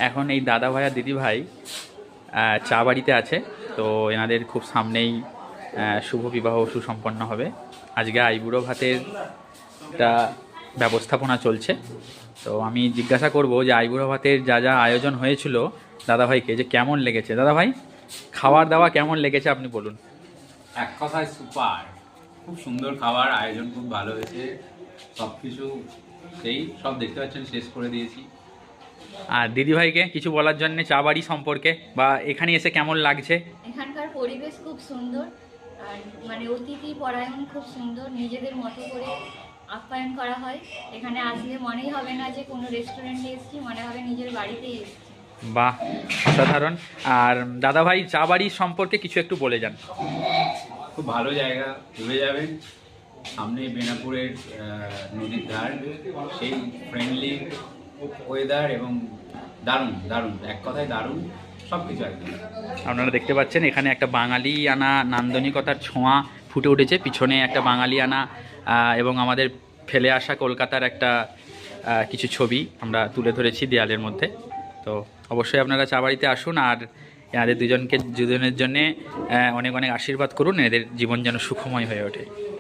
এখন এই দাদা ভাই আর দিদি ভাই চা বাড়িতে আছে। তো এনাদের খুব সামনেই শুভ বিবাহ সুসম্পন্ন হবে। আজকে আইবুড়ো ভাতের একটা ব্যবস্থাপনা চলছে। তো আমি জিজ্ঞাসা করব যে আইবুড়ো ভাতের যা যা আয়োজন হয়েছিল দাদাভাইকে, যে কেমন লেগেছে। দাদাভাই, খাবার দাওয়া কেমন লেগেছে আপনি বলুন। এক কথায় সুপার, খুব সুন্দর খাবার, আয়োজন খুব ভালো হয়েছে, সব কিছু সেই সব দেখতে পাচ্ছেন শেষ করে দিয়েছি। আর দিদিভাইকে কিছু বলার জন্য চা বাড়ি সম্পর্কে বা এখানে এসে কেমন লাগছে? এখানকার পরিবেশ খুব সুন্দর, আর মানে অতিথি পরায়ণ খুব সুন্দর, নিজেদের মতো করে আপ্যায়ন করা হয়। এখানে আসলে মনেই হবে না যে কোনো রেস্টুরেন্টে এসেছি, মনে হবে নিজের বাড়িতেই এসেছি। বাহ, অসাধারণ। আর দাদাভাই চা বাড়ির সম্পর্কে কিছু একটু বলে যান। খুব ভালো জায়গা, ঘুরে যাবেন। সামনে বেনাপুরের নদীর ধার, সেই ফ্রেন্ডলি ওয়েদার এবং দারুণ দারুণ, এক কথায় দারুণ সব কিছু একদম। আপনারা দেখতে পাচ্ছেন এখানে একটা বাঙালি আনা নান্দনিকতার ছোঁয়া ফুটে উঠেছে। পিছনে একটা বাঙালি আনা এবং আমাদের ফেলে আসা কলকাতার একটা কিছু ছবি আমরা তুলে ধরেছি দেয়ালের মধ্যে। তো অবশ্যই আপনারা চা বাড়িতে আসুন আর এনাদের দুজনের জন্যে অনেক অনেক আশীর্বাদ করুন, এদের জীবন যেন সুখময় হয়ে ওঠে।